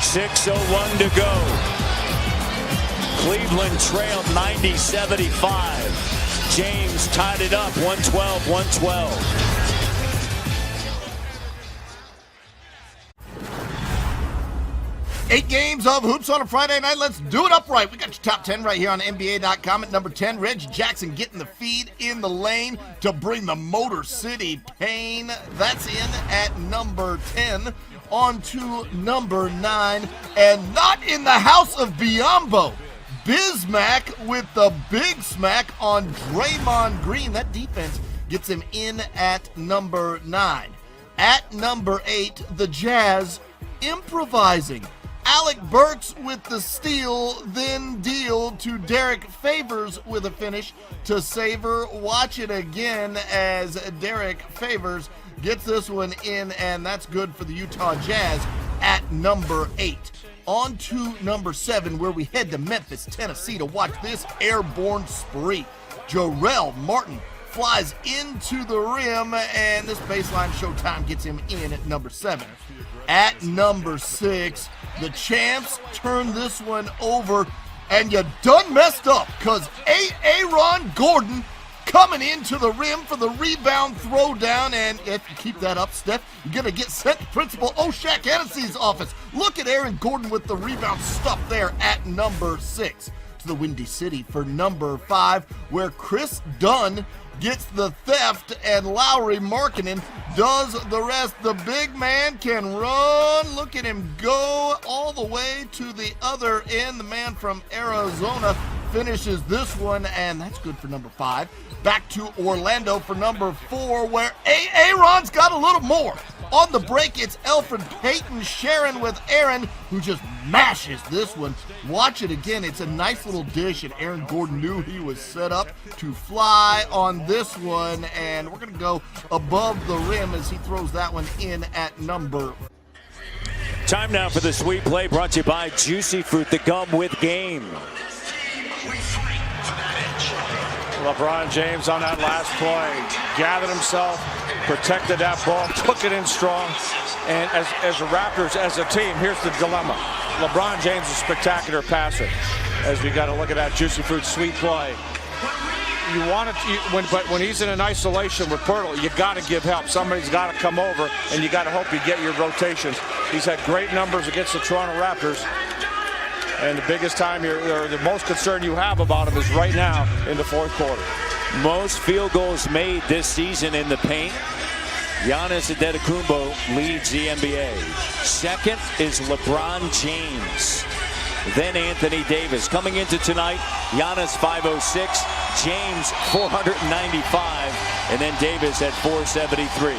6:01 to go. Cleveland trailed 90-75. James tied it up 112-112. Eight games of hoops on a Friday night. Let's do it upright. We got your top 10 right here on NBA.com at number 10. Reggie Jackson getting the feed in the lane to bring the Motor City pain. That's in at number 10. On to number 9. And not in the house of Biombo. Bismack with the big smack on Draymond Green. That defense gets him in at number 9. At number 8, the Jazz improvising. Alec Burks with the steal, then deal to Derek Favors with a finish to savor. Watch it again as Derek Favors gets this one in, and that's good for the Utah Jazz at number 8. On to number 7, where we head to Memphis, Tennessee to watch this airborne spree. Jarrell Martin flies into the rim, and this baseline showtime gets him in at number 7. At number 6, the champs turn this one over, and you done messed up, because Aaron Gordon coming into the rim for the rebound throwdown, and if you keep that up, Steph, you're going to get sent to Principal O'Shaq Hennessy's office. Look at Aaron Gordon with the rebound stuff there at number 6. To the Windy City for number 5, where Chris Dunn gets the theft and Lauri Markkanen does the rest. The big man can run. Look at him go all the way to the other end. The man from Arizona finishes this one, and that's good for number 5. Back to Orlando for number 4, where Aaron's got a little more. On the break, it's Elfrid Payton sharing with Aaron, who just mashes this one. Watch it again. It's a nice little dish, and Aaron Gordon knew he was set up to fly on this one, and we're going to go above the rim as he throws that one in at number. Time now for the sweet play, brought to you by Juicy Fruit, the gum with game. LeBron James on that last play gathered himself, protected that ball, took it in strong. And as the Raptors, as a team, here's the dilemma. LeBron James is a spectacular passer. As we got to look at that Juicy Fruit sweet play. You want it, but when he's in an isolation with Pirtle, you got to give help. Somebody's got to come over, and you got to hope you get your rotations. He's had great numbers against the Toronto Raptors. And the biggest time or the most concern you have about him is right now in the fourth quarter. Most field goals made this season in the paint. Giannis Antetokounmpo leads the NBA. Second is LeBron James. Then Anthony Davis. Coming into tonight, Giannis 506, James 495, and then Davis at 473.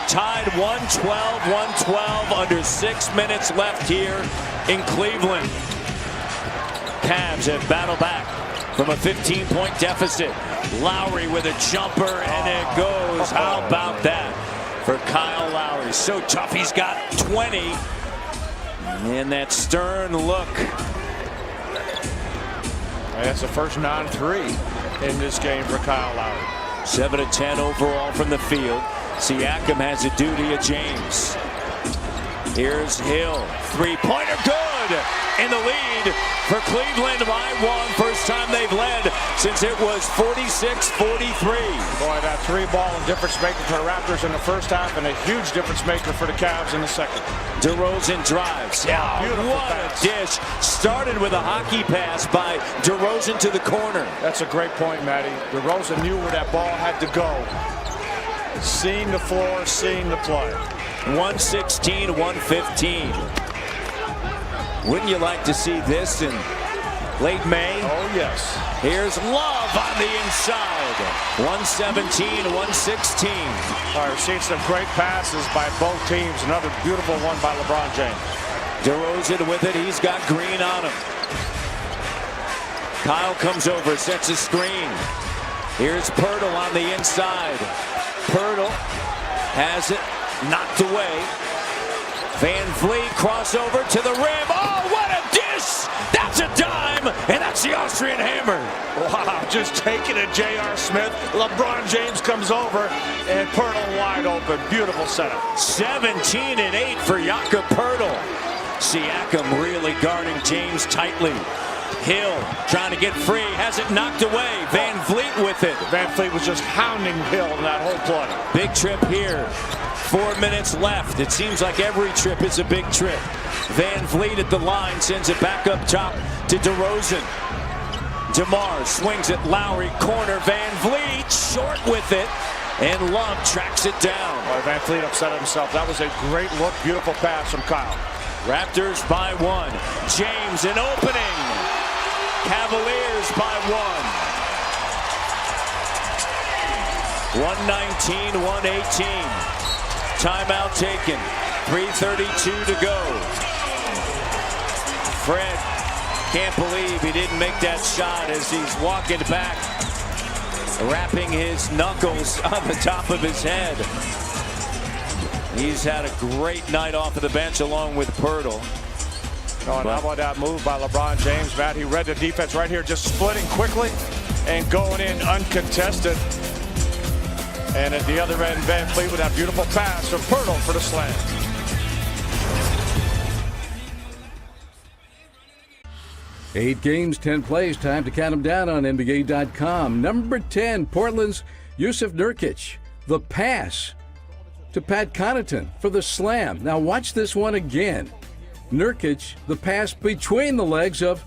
Tied 112-112, under 6 minutes left here in Cleveland. Cavs have battled back from a 15-point deficit. Lowry with a jumper, and it goes. How about that for Kyle Lowry? So tough, he's got 20. And that stern look. That's the first non-3 in this game for Kyle Lowry. 7 of 10 overall from the field. Siakam has a duty of James. Here's Hill. Three-pointer good. In the lead for Cleveland by 1. First time they've led since it was 46-43. Boy, that 3-ball and difference maker for the Raptors in the first half, and a huge difference maker for the Cavs in the second. DeRozan drives. Yeah, what a dish. Started with a hockey pass by DeRozan to the corner. That's a great point, Matty. DeRozan knew where that ball had to go. Seeing the floor, seeing the play. 116-115. Wouldn't you like to see this in late May? Oh, yes. Here's Love on the inside. 117-116. All right, we're seeing some great passes by both teams. Another beautiful one by LeBron James. DeRozan with it. He's got Green on him. Kyle comes over, sets a screen. Here's Pirtle on the inside. Pirtle has it knocked away. Van Vliet crossover to the rim. Oh, what a dish! That's a dime, and that's the Austrian hammer. Wow, just taking it, J.R. Smith. LeBron James comes over, and Pirtle wide open. Beautiful setup. 17 and 8 for Jakob Pirtle. Siakam really guarding James tightly. Hill trying to get free, has it knocked away. Van Vliet with it. Van Vliet was just hounding Hill in that whole play. Big trip here. 4 minutes left. It seems like every trip is a big trip. Van Vliet at the line sends it back up top to DeRozan. DeMar swings it. Lowry corner. Van Vliet short with it. And Love tracks it down. Boy, Van Vliet upset himself. That was a great look. Beautiful pass from Kyle. Raptors by 1. James an opening. Cavaliers by 1. 119-118. Timeout taken. 3:32 to go. Fred can't believe he didn't make that shot as he's walking back, wrapping his knuckles on the top of his head. He's had a great night off of the bench along with Pirtle. Oh, and how about that move by LeBron James, Matt? He read the defense right here, just splitting quickly and going in uncontested. And at the other end, Van Vliet with that beautiful pass from Pirtle for the slam. Eight games, 10 plays. Time to count them down on NBA.com. Number 10, Portland's Yusuf Nurkic. The pass to Pat Connaughton for the slam. Now watch this one again. Nurkic, the pass between the legs of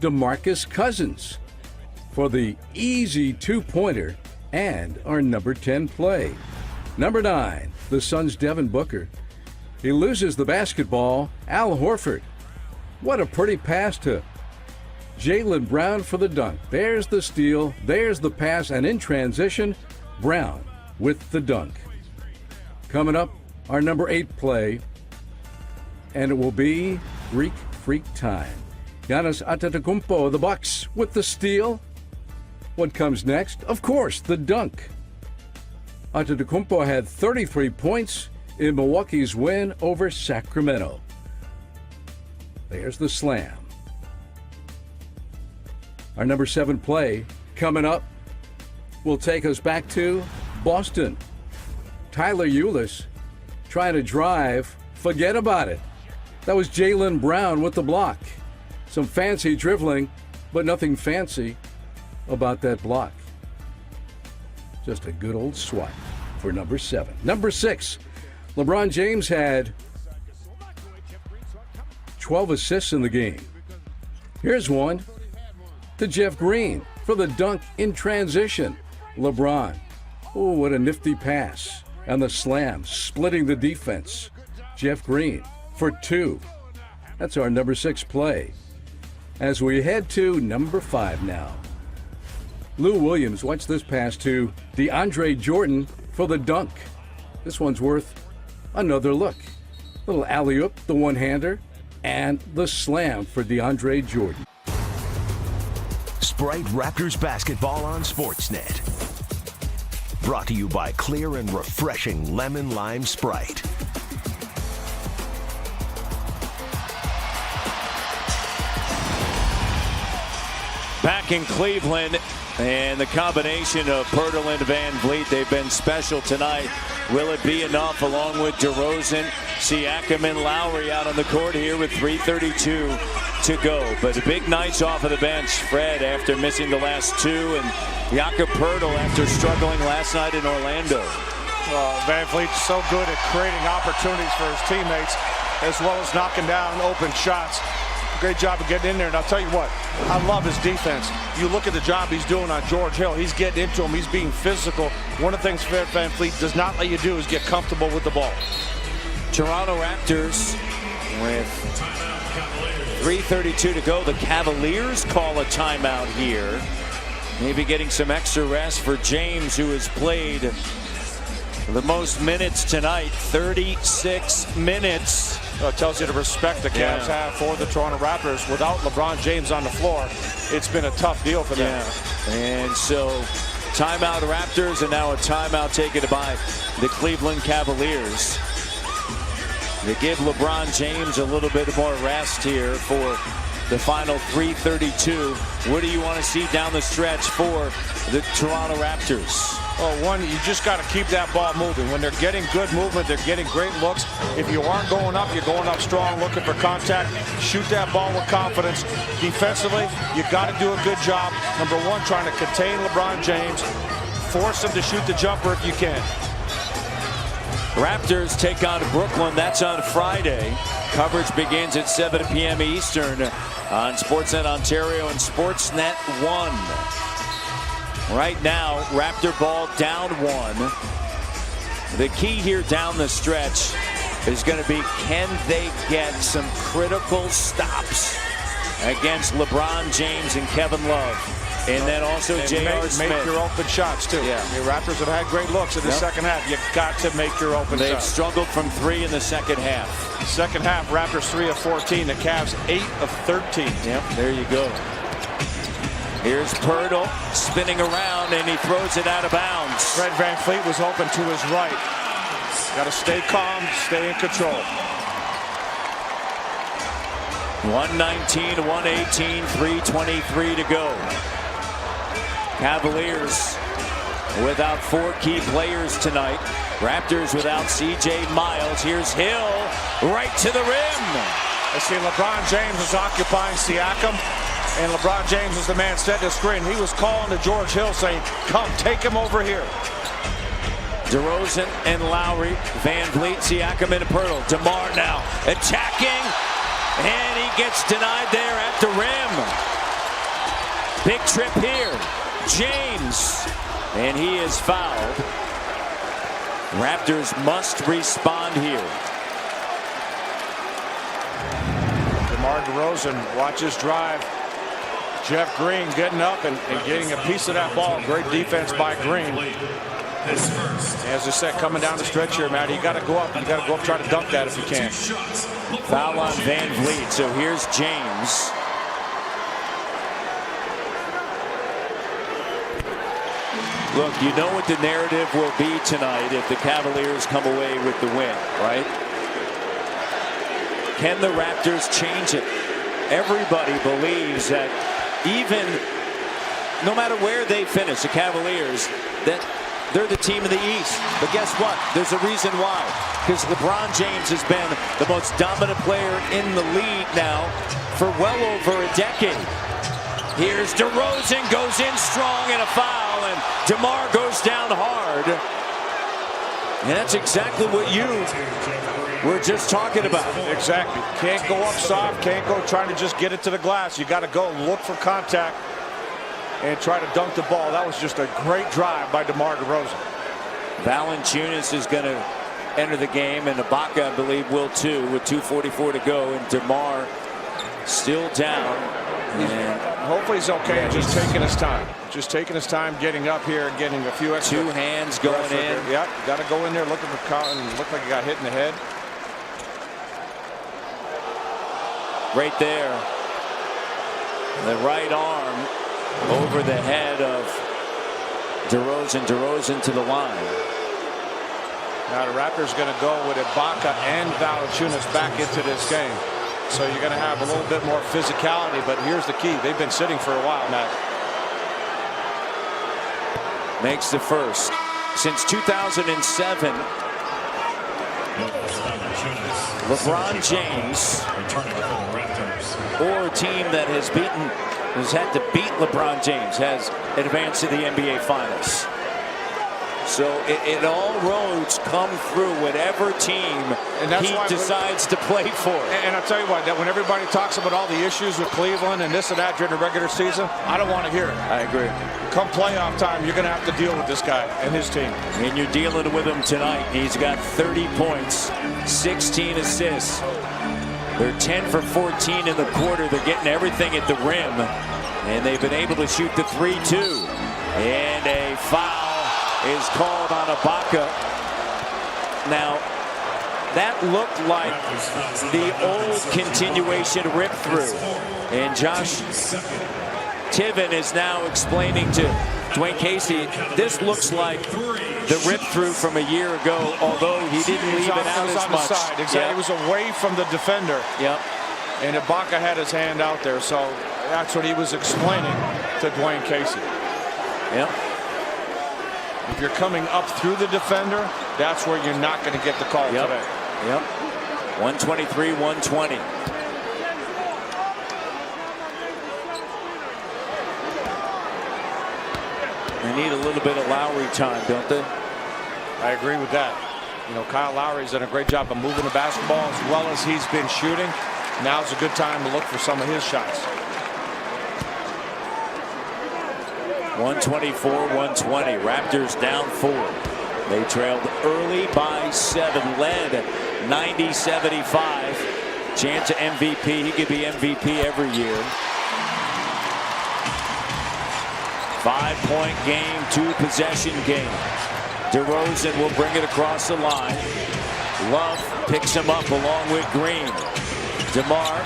DeMarcus Cousins for the easy two-pointer and our number 10 play. Number 9, the Suns' Devin Booker. He loses the basketball. Al Horford. What a pretty pass to Jaylen Brown for the dunk. There's the steal, there's the pass, and in transition, Brown with the dunk. Coming up, our number 8 play, and it will be Greek Freak time. Giannis Antetokounmpo of the Bucks with the steal. What comes next? Of course, the dunk. Antetokounmpo had 33 points in Milwaukee's win over Sacramento. There's the slam. Our number 7 play coming up will take us back to Boston. Tyler Ulis trying to drive. Forget about it. That was Jaylen Brown with the block. Some fancy dribbling, but nothing fancy about that block. Just a good old swat for number 7. Number 6, LeBron James had 12 assists in the game. Here's one to Jeff Green for the dunk in transition. LeBron, oh, what a nifty pass. And the slam, splitting the defense. Jeff Green for 2. That's our number 6 play. As we head to number 5 now. Lou Williams, watch this pass to DeAndre Jordan for the dunk. This one's worth another look. Little alley-oop, the one-hander, and the slam for DeAndre Jordan. Sprite Raptors basketball on Sportsnet. Brought to you by clear and refreshing lemon lime Sprite. Back in Cleveland, and the combination of Pirtle and Van Vliet, they've been special tonight. Will it be enough along with DeRozan, Siakam, and Lowry out on the court here with 3:32 to go? But big nights off of the bench. Fred after missing the last 2, and Jakob Pirtle after struggling last night in Orlando. Van Vliet's so good at creating opportunities for his teammates as well as knocking down open shots. Great job of getting in there. And I'll tell you what, I love his defense. You look at the job he's doing on George Hill. He's getting into him. He's being physical. One of the things Fred Van Vliet does not let you do is get comfortable with the ball. Toronto Raptors with 3:32 to go. The Cavaliers call a timeout here. Maybe getting some extra rest for James, who has played the most minutes tonight, 36 minutes. It tells you the respect the Cavs have for the Toronto Raptors. Without LeBron James on the floor, it's been a tough deal for them. Yeah. And so timeout Raptors, and now a timeout taken by the Cleveland Cavaliers. They give LeBron James a little bit more rest here for the final 3:32. What do you want to see down the stretch for the Toronto Raptors? Well, one, you just got to keep that ball moving. When they're getting good movement, they're getting great looks. If you aren't going up, you're going up strong, looking for contact. Shoot that ball with confidence. Defensively, you got to do a good job. Number one, trying to contain LeBron James. Force him to shoot the jumper if you can. Raptors take on Brooklyn. That's on Friday. Coverage begins at 7 p.m. Eastern on Sportsnet Ontario and Sportsnet 1. Right now, Raptor ball down 1. The key here down the stretch is going to be, can they get some critical stops against LeBron James and Kevin Love? And then also J.R. Smith. Make your open shots, too. Yeah. The Raptors have had great looks in the second half. You've got to make your open They've shots. struggled from 3 in the second half. Second half, Raptors 3 of 14. The Cavs 8 of 13. Yep, there you go. Here's Pirtle spinning around, and he throws it out of bounds. Fred VanVleet was open to his right. Got to stay calm, stay in control. 119 to 118, 3:23 to go. Cavaliers without 4 key players tonight. Raptors without C.J. Miles. Here's Hill right to the rim. I see LeBron James is occupying Siakam, and LeBron James is the man set the screen. He was calling to George Hill saying, come, take him over here. DeRozan and Lowry, VanVleet, Siakam, and Pirtle. DeMar now attacking, and he gets denied there at the rim. Big trip here. James, and he is fouled. Raptors must respond here. DeMar DeRozan watches drive. Jeff Green getting up and getting a piece of that ball. Great defense by Green. As I said, coming down the stretch here, Matt, you got to go up. You got to go up, try to dunk that if you can. Foul on VanVleet. So here's James. Look, you know what the narrative will be tonight if the Cavaliers come away with the win, right? Can the Raptors change it? Everybody believes that even no matter where they finish, the Cavaliers, that they're the team in the East. But guess what? There's a reason why. Because LeBron James has been the most dominant player in the league now for well over a decade. Here's DeRozan, goes in strong, and a foul, and DeMar goes down hard. And that's exactly what you were just talking about. Exactly. Can't go up soft, can't go trying to just get it to the glass. You got to go look for contact and try to dunk the ball. That was just a great drive by DeMar DeRozan. Valanciunas is going to enter the game, and Ibaka, I believe, will too, with 2:44 to go, and DeMar still down. And hopefully he's okay and just taking his time. Just taking his time getting up here and getting a few extra. 2 hands going in. Yeah, got to go in there looking for Cotton. Looked like he got hit in the head. Right there. The right arm over the head of DeRozan. DeRozan to the line. Now the Raptors going to go with Ibaka and Valanciunas back into this game. So you're going to have a little bit more physicality, but here's the key. They've been sitting for a while, Matt. Makes the first. Since 2007, LeBron James, or a team that has had to beat LeBron James, has advanced to the NBA Finals. So it all roads come through whatever team he decides to play for. And I'll tell you what, that when everybody talks about all the issues with Cleveland and this and that during the regular season, I don't want to hear it. I agree. Come playoff time, you're going to have to deal with this guy and his team. And you're dealing with him tonight. He's got 30 points, 16 assists. They're 10 for 14 in the quarter. They're getting everything at the rim. And they've been able to shoot the 3 too. And a foul is called on Ibaka. Now, that looked like the old continuation rip through. And Josh Tiven is now explaining to Dwayne Casey, this looks like the rip through from a year ago, although he didn't leave it out as much. Exactly. Yep. It was away from the defender. Yep. And Ibaka had his hand out there, so that's what he was explaining to Dwayne Casey. Yep. If you're coming up through the defender, that's where you're not going to get the call today. Yep. 123-120. They need a little bit of Lowry time, don't they? I agree with that. You know, Kyle Lowry's done a great job of moving the basketball as well as he's been shooting. Now's a good time to look for some of his shots. 124-120. Raptors down 4. They trailed early by 7, led 90-75. Chance of MVP. He could be MVP every year. 5-point game, 2-possession game. DeRozan will bring it across the line. Love picks him up along with Green. DeMar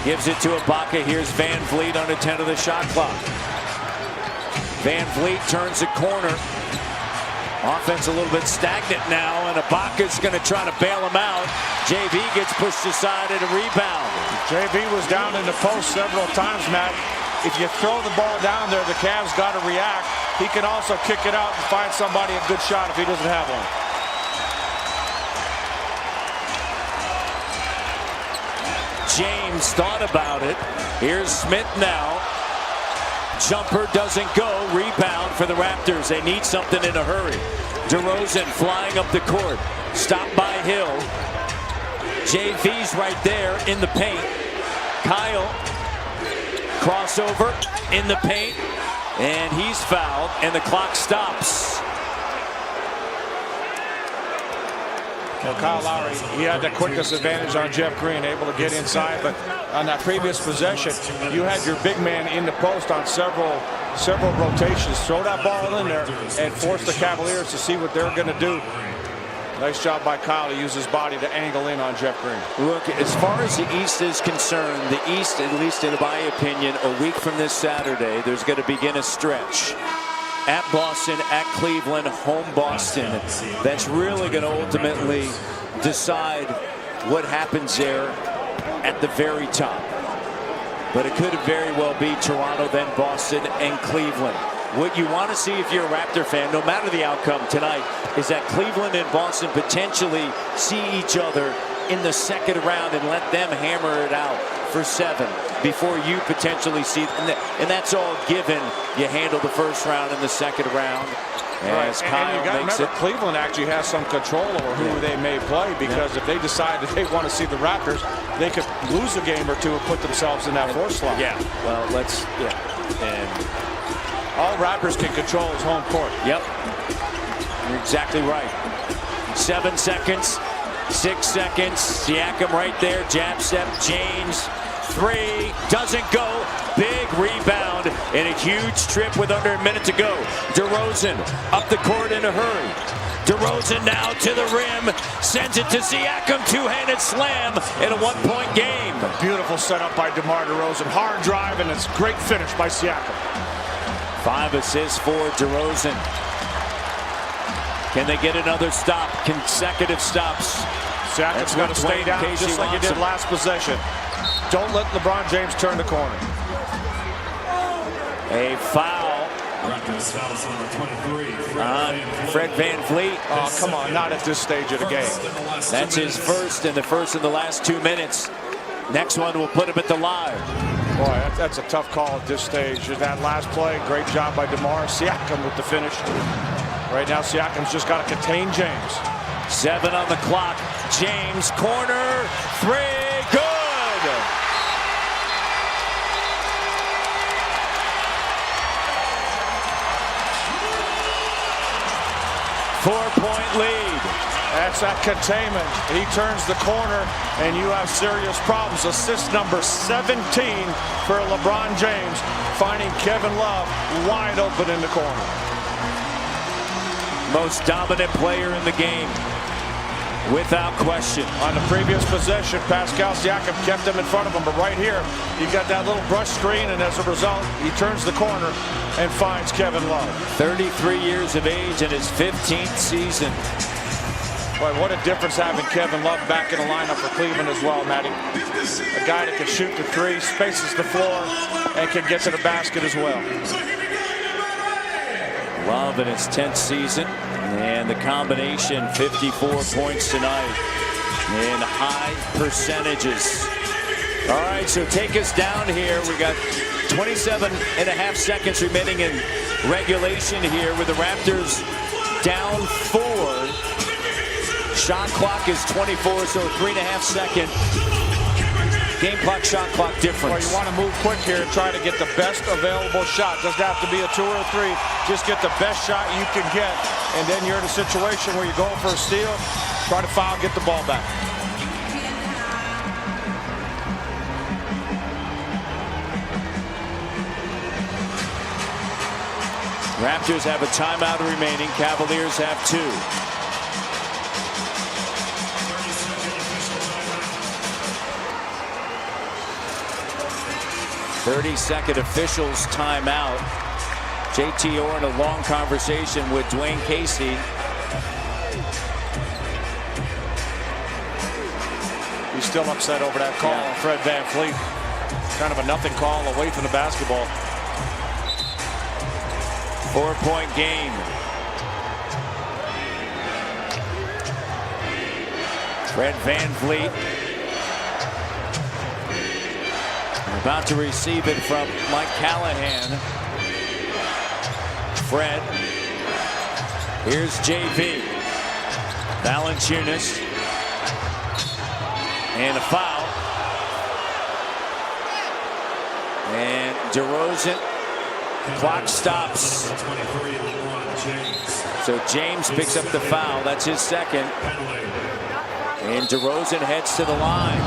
gives it to Ibaka. Here's Van Vliet under 10 of the shot clock. Van Vliet turns the corner. Offense a little bit stagnant now, and Ibaka's going to try to bail him out. JV gets pushed aside and a rebound. JV was down in the post several times, Matt. If you throw the ball down there, the Cavs got to react. He can also kick it out and find somebody a good shot if he doesn't have one. James thought about it. Here's Smith now. Jumper doesn't go. Rebound for the Raptors. They need something in a hurry. DeRozan flying up the court. Stopped by Hill. JV's right there in the paint. Kyle. Crossover in the paint. And he's fouled. And the clock stops. Well, Kyle Lowry, he had the quickest advantage on Jeff Green, able to get inside, but on that previous possession, you had your big man in the post on several rotations. Throw that ball in there and force the Cavaliers to see what they're going to do. Nice job by Kyle to use his body to angle in on Jeff Green. Look, as far as the East is concerned, the East, at least in my opinion, a week from this Saturday, there's going to begin a stretch. At Boston, at Cleveland, home Boston. That's really going to ultimately decide what happens there at the very top. But it could very well be Toronto, then Boston, and Cleveland. What you want to see if you're a Raptor fan, no matter the outcome tonight, is that Cleveland and Boston potentially see each other in the second round and let them hammer it out for 7 before you potentially see, and that's all given. You handle the first round and the second round. As Kyle and you got to makes remember, Cleveland actually has some control over who they may play, because if they decide that they want to see the Raptors, they could lose a game or two and put themselves in that 4th slot. Yeah, well, and all Raptors can control is home court. Yep, you're exactly right. 7 seconds, 6 seconds. Siakam right there, jab step, James. 3, doesn't go. Big rebound and a huge trip with under a minute to go. DeRozan up the court in a hurry. DeRozan now to the rim, sends it to Siakam, two-handed slam in a 1-point game. Beautiful setup by DeMar DeRozan. Hard drive, and it's great finish by Siakam. 5 assists for DeRozan. Can they get another stop? Consecutive stops. Siakam's got to stay down just like he did last possession. Don't let LeBron James turn the corner. A foul on Fred Van Vliet. Oh, come on, not at this stage of the game. That's his first, and the first in the last 2 minutes. Next one will put him at the line. Boy, that's a tough call at this stage. That last play, great job by DeMar. Siakam with the finish. Right now, Siakam's just got to contain James. 7 on the clock. James, corner, 3, good! 4-point lead. That's that containment. He turns the corner, and you have serious problems. Assist number 17 for LeBron James, finding Kevin Love wide open in the corner. Most dominant player in the game, without question. On the previous possession, Pascal Siakam kept him in front of him, but right here, you got that little brush screen, and as a result, he turns the corner and finds Kevin Love. 33 years of age in his 15th season. Boy, what a difference having Kevin Love back in the lineup for Cleveland as well, Matty. A guy that can shoot the 3, spaces the floor, and can get to the basket as well. Love in its 10th season, and the combination 54 points tonight in high percentages. All right, so take us down here. We got 27.5 seconds remaining in regulation here with the Raptors down 4. Shot clock is 24, so 3.5 second game clock, shot clock difference. Well, you want to move quick here and try to get the best available shot. Doesn't have to be a 2 or a 3. Just get the best shot you can get, and then you're in a situation where you're going for a steal. Try to foul, get the ball back. Raptors have a timeout remaining. Cavaliers have 2. 30-second officials timeout. JT Orr in a long conversation with Dwayne Casey. He's still upset over that call on Fred VanVleet. Kind of a nothing call away from the basketball. 4-point game. Fred VanVleet about to receive it from Mike Callahan. Fred. Here's JV. Valanciunas. And a foul. And DeRozan. Clock stops. So James picks up the foul. That's his second. And DeRozan heads to the line.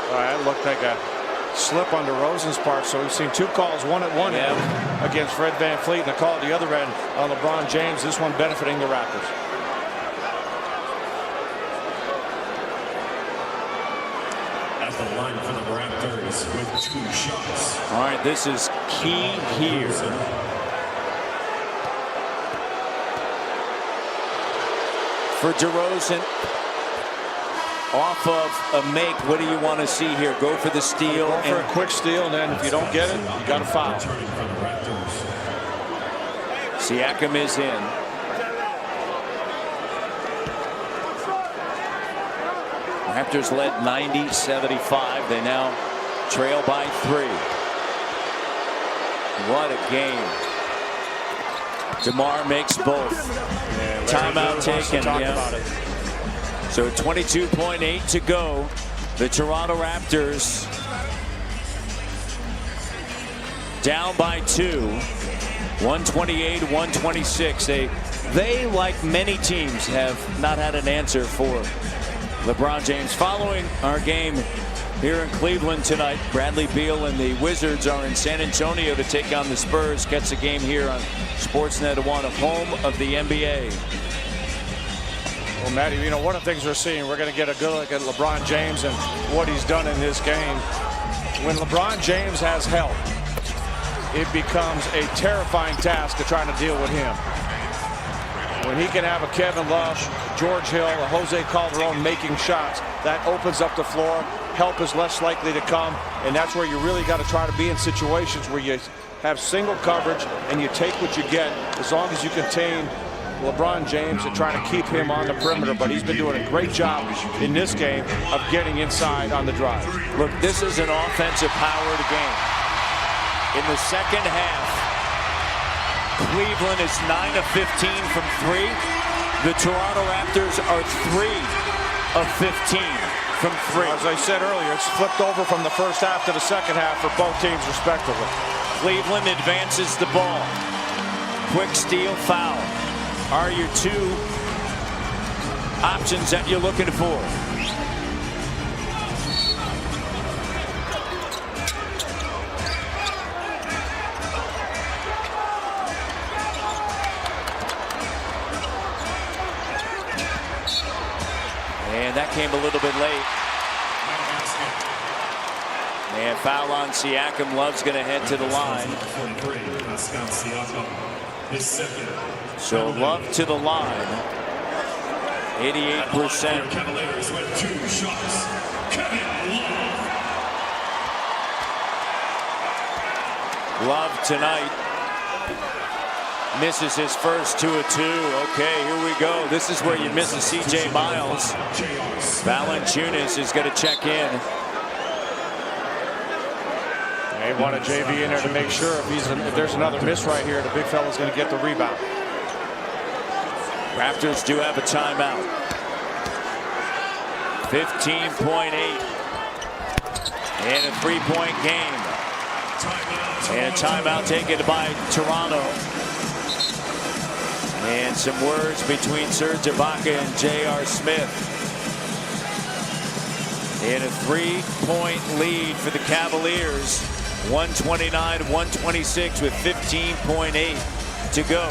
All right, it looked like a slip on DeRozan's part. So we've seen 2 calls, one at one end against Fred VanVleet and a call at the other end on LeBron James. This one benefiting the Raptors. At the line for the Raptors with 2 shots. All right, this is key here. For DeRozan, off of a make, what do you want to see here? Go for the steal. Go for a quick steal, and then if you don't get it, you got to foul. Siakam is in. Raptors led 90-75. They now trail by 3. What a game. DeMar makes both. Timeout taken. So 22.8 to go. The Toronto Raptors down by 2. 128-126. They, like many teams, have not had an answer for LeBron James. Following our game here in Cleveland tonight, Bradley Beal and the Wizards are in San Antonio to take on the Spurs. Gets a game here on Sportsnet 1, a home of the NBA. Well, Matty, you know, one of the things we're seeing, we're going to get a good look at LeBron James and what he's done in this game. When LeBron James has help, it becomes a terrifying task to try to deal with him. When he can have a Kevin Love, George Hill, or Jose Calderon making shots, that opens up the floor. Help is less likely to come, and that's where you really got to try to be in situations where you have single coverage and you take what you get, as long as you contain LeBron James and try to keep him on the perimeter. But he's been doing a great job in this game of getting inside on the drive. Look, this is an offensive powered game. In the second half, Cleveland is 9 of 15 from 3. The Toronto Raptors are 3 of 15 from 3. As I said earlier, it's flipped over from the first half to the second half for both teams respectively. Cleveland advances the ball. Quick steal, foul are your 2 options that you're looking for. And that came a little bit late. And foul on Siakam. Love's going to head to the line. So Love to the line. 88%. Cavaliers with 2 shots. Kevin Love. Love tonight misses his first 2 of 2. Okay, here we go. This is where you miss a C.J. Miles. Valanciunas is going to check in. They want a JV in there to make sure if there's another miss right here, the big fella's going to get the rebound. Raptors do have a timeout. 15.8. And a 3-point game. And a timeout taken by Toronto. And some words between Serge Ibaka and J.R. Smith. And a 3-point lead for the Cavaliers. 129-126 with 15.8 to go.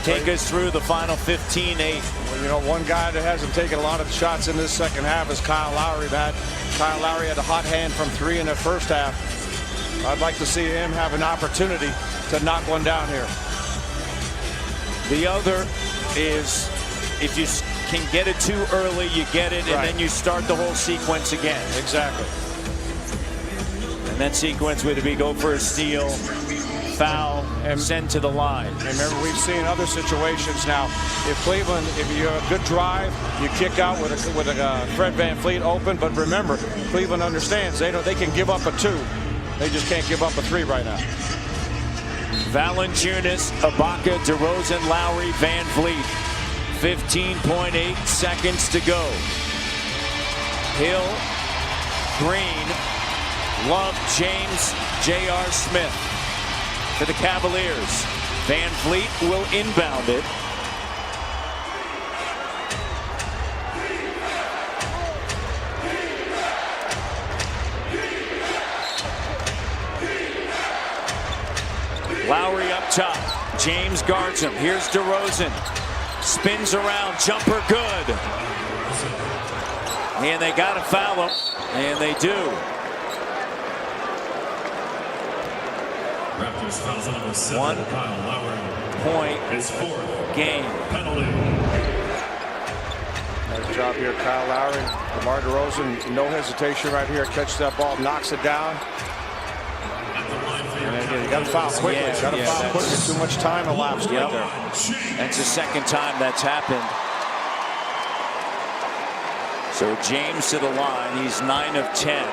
Take us through the final 15-8. Well, you know, one guy that hasn't taken a lot of shots in this second half is Kyle Lowry. Kyle Lowry had a hot hand from 3 in the first half. I'd like to see him have an opportunity to knock one down here. The other is if you can get it too early, you get it, and then you start the whole sequence again. Exactly. And that sequence would be go for a steal, foul, and send to the line. And remember, we've seen other situations now. If Cleveland, if you have a good drive, you kick out with a Fred VanVleet open. But remember, Cleveland understands they can give up a 2. They just can't give up a 3 right now. Valanciunas, Ibaka, DeRozan, Lowry, VanVleet. 15.8 seconds to go. Hill, Green, Love, James, J.R. Smith for the Cavaliers. VanVleet will inbound it. Lowry up top. James guards him. Here's DeRozan. Spins around. Jumper good. And they got to foul him. And they do. Raptors fouls on number 7. 1 Kyle Lowry. point His 4th game. penalty. Nice job here, Kyle Lowry. DeMar DeRozan, no hesitation right here. Catches that ball, knocks it down. And you got to foul quickly. Got to foul quickly. Too much time elapsed right there. That's the second time that's happened. So James to the line. He's 9 of 10.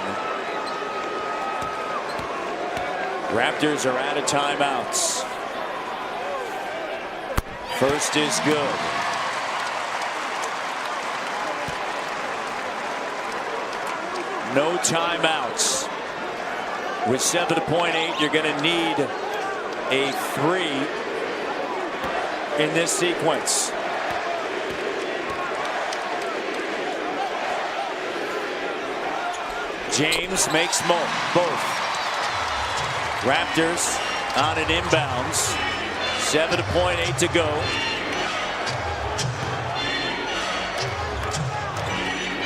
Raptors are out of timeouts. First is good. No timeouts. With 7.8, you're going to need a 3 in this sequence. James makes both. Raptors on an inbounds. 7.8 to go.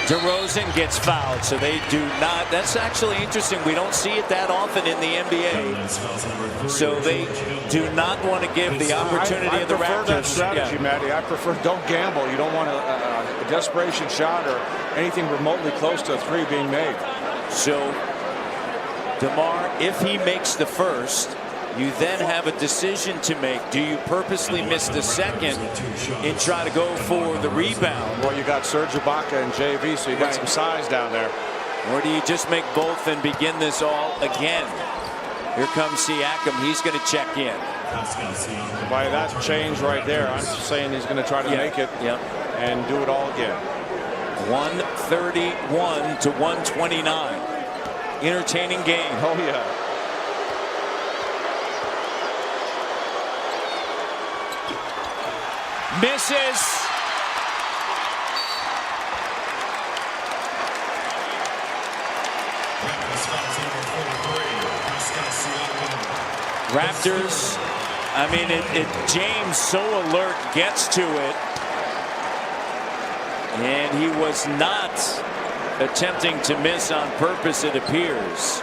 DeRozan gets fouled, so they do not. That's actually interesting. We don't see it that often in the NBA. So they do not want to give the opportunity of the Raptors. I prefer that strategy, Matty. I prefer don't gamble. You don't want a desperation shot or anything remotely close to a 3 being made. So DeMar, if he makes the first, you then have a decision to make. Do you purposely miss the second and try to go for the rebound? Well, you got Serge Ibaka and JV, so you got some size down there. Or do you just make both and begin this all again? Here comes Siakam. He's going to check in. By that change right there, I'm saying he's going to try to make it and do it all again. 131 to 129. Entertaining game. Oh, yeah. Misses. Raptors, I mean, James, so alert, gets to it. And he was not attempting to miss on purpose, it appears.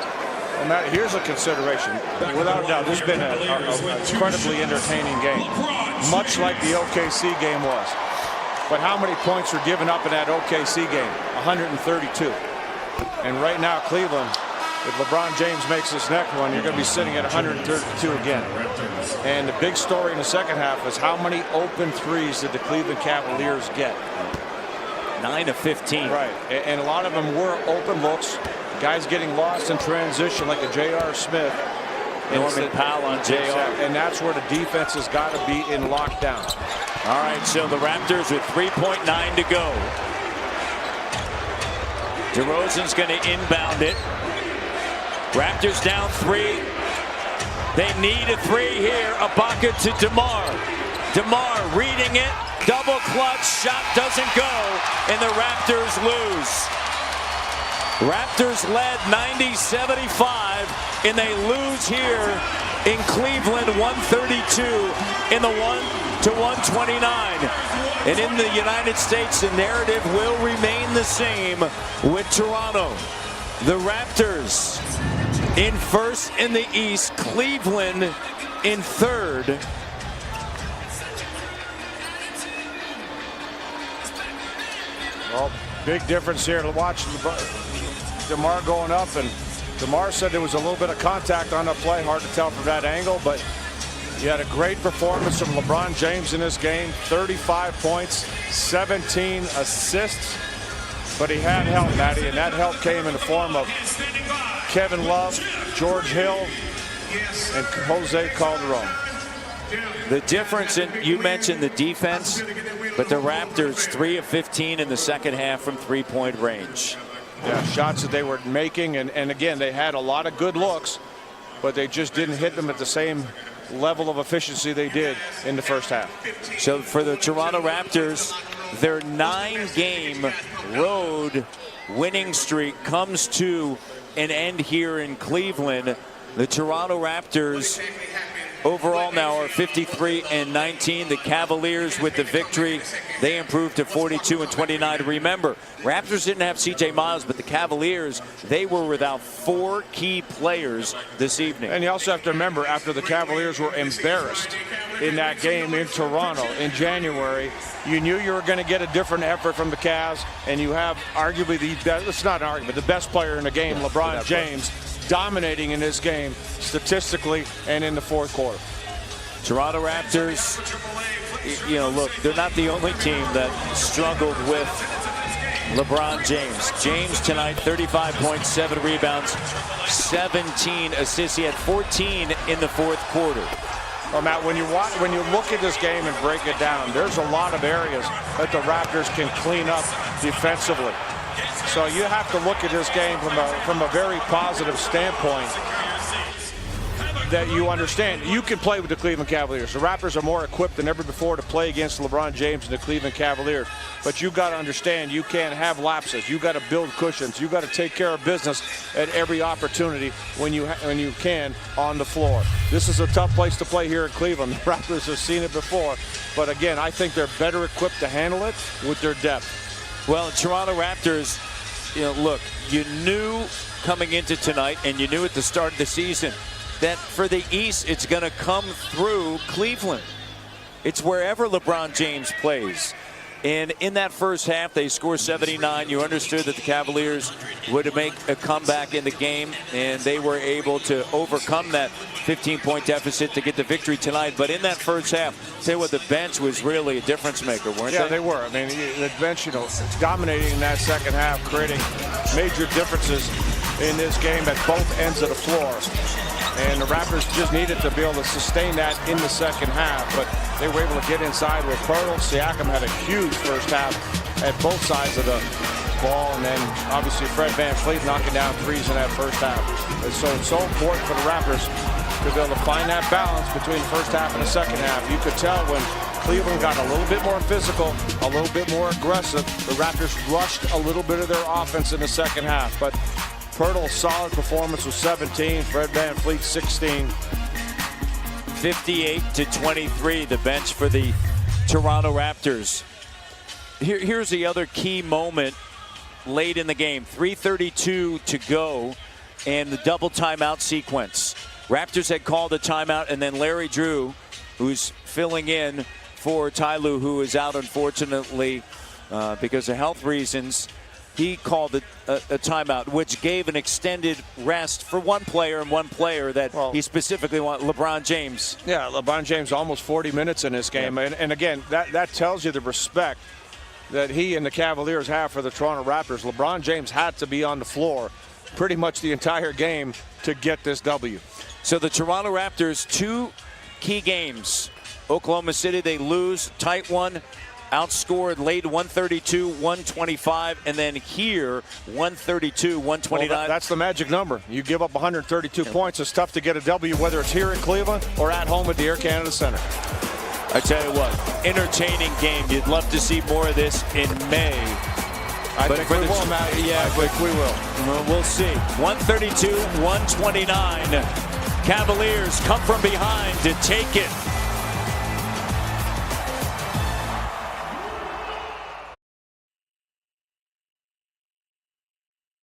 Well, Matt, here's a consideration. Without a doubt, this has been an incredibly entertaining game, much like the OKC game was. But how many points were given up in that OKC game? 132. And right now, Cleveland If LeBron James makes this next one, you're going to be sitting at 132 again. And the big story in the second half is how many open threes did the Cleveland Cavaliers get? 9 of 15. Right, and a lot of them were open looks. Guys getting lost in transition like a J.R. Smith. Norman Powell on JR. And that's where the defense has got to be in lockdown. All right, so the Raptors with 3.9 to go. DeRozan's going to inbound it. Raptors down 3. They need a 3 here. Ibaka to DeMar. DeMar reading it. Double clutch. Shot doesn't go. And the Raptors lose. Raptors led 90-75. And they lose here in Cleveland 132 in the 1-129. And in the United States, the narrative will remain the same with Toronto. The Raptors in first in the East, Cleveland in third. Well, big difference here to watch DeMar going up, and DeMar said there was a little bit of contact on the play. Hard to tell from that angle, but you had a great performance from LeBron James in this game. 35 points, 17 assists, but he had help, Matty, and that help came in the form of Kevin Love, George Hill, and Jose Calderon. The difference in, you mentioned the defense, but the Raptors 3 of 15 in the second half from three-point range. Yeah, shots that they were making, and again, they had a lot of good looks, but they just didn't hit them at the same level of efficiency they did in the first half. So for the Toronto Raptors, their 9-game road winning streak comes to an end here in Cleveland. The Toronto Raptors overall now are 53-19. The Cavaliers with the victory, they improved to 42-29. Remember, Raptors didn't have C.J. Miles, but the Cavaliers, they were without 4 key players this evening. And you also have to remember, after the Cavaliers were embarrassed in that game in Toronto in January, you knew you were going to get a different effort from the Cavs, and you have arguably the best, it's not an argument, the best player in the game, LeBron James, dominating in this game statistically and in the fourth quarter. Toronto Raptors, you know, look, they're not the only team that struggled with LeBron James. James tonight, 35.7 rebounds, 17 assists. He had 14 in the fourth quarter. Well, Matt, when you look at this game and break it down, there's a lot of areas that the Raptors can clean up defensively. So you have to look at this game from a very positive standpoint, that you understand you can play with the Cleveland Cavaliers. The Raptors are more equipped than ever before to play against LeBron James and the Cleveland Cavaliers. But you've got to understand you can't have lapses. You've got to build cushions. You've got to take care of business at every opportunity when you can on the floor. This is a tough place to play here in Cleveland. The Raptors have seen it before. But again, I think they're better equipped to handle it with their depth. Well, Toronto Raptors, you know, look, you knew coming into tonight, and you knew at the start of the season, that for the East, it's going to come through Cleveland. It's wherever LeBron James plays. And in that first half, they score 79. You understood that the Cavaliers would make a comeback in the game, and they were able to overcome that 15-point deficit to get the victory tonight. But in that first half, tell you what, the bench was really a difference maker, weren't they? Yeah, they were. I mean, the bench, you know, dominating in that second half, creating major differences in this game at both ends of the floor. And the Raptors just needed to be able to sustain that in the second half, but they were able to get inside with Pirtle. Siakam had a huge first half at both sides of the ball, and then obviously Fred VanVleet knocking down threes in that first half. And so it's so important for the Raptors to be able to find that balance between the first half and the second half. You could tell when Cleveland got a little bit more physical, a little bit more aggressive, the Raptors rushed a little bit of their offense in the second half. But Pirtle's solid performance was 17, Fred VanVleet 16. 58-23, the bench for the Toronto Raptors. Here's the other key moment late in the game. 3:32 to go, and the double timeout sequence. Raptors had called a timeout, and then Larry Drew, who's filling in for Ty Lue, who is out unfortunately because of health reasons. he called a timeout, which gave an extended rest for one player that he specifically wanted, LeBron James. Yeah, LeBron James almost 40 minutes in this game. Yeah. And again, that tells you the respect that he and the Cavaliers have for the Toronto Raptors. LeBron James had to be on the floor pretty much the entire game to get this W. So the Toronto Raptors, 2 key games. Oklahoma City, they lose, tight one, outscored late 132-125, and then here 132-129. Well, that's the magic number. You give up 132 points. It's tough to get a W, whether it's here in Cleveland or at home at the Air Canada Center. I tell you what, entertaining game. You'd love to see more of this in May. I think we will, Matt. Yeah, I think we will. Well, we'll see. 132-129. Cavaliers come from behind to take it.